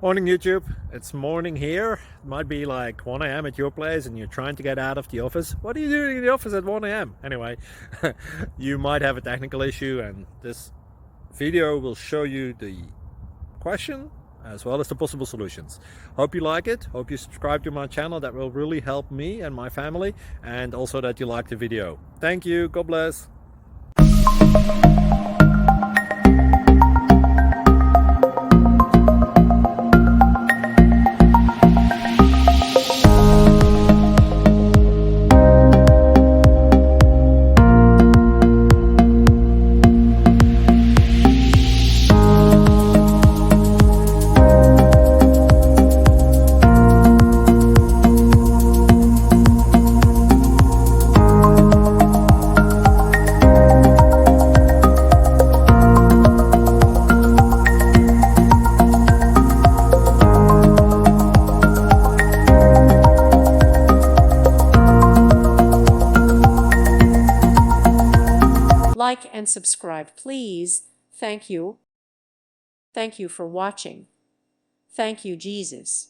Morning YouTube, it's morning here. It might be like 1 a.m. at your place and you're trying to get out of the office. What are you doing in the office at 1 a.m.? Anyway, you might have a technical issue and this video will show you the question as well as the possible solutions. Hope you like it, hope you subscribe to my channel. That will really help me and my family, and also that you like the video. Thank you, God bless. Like and subscribe, please. Thank you. Thank you for watching. Thank you, Jesus.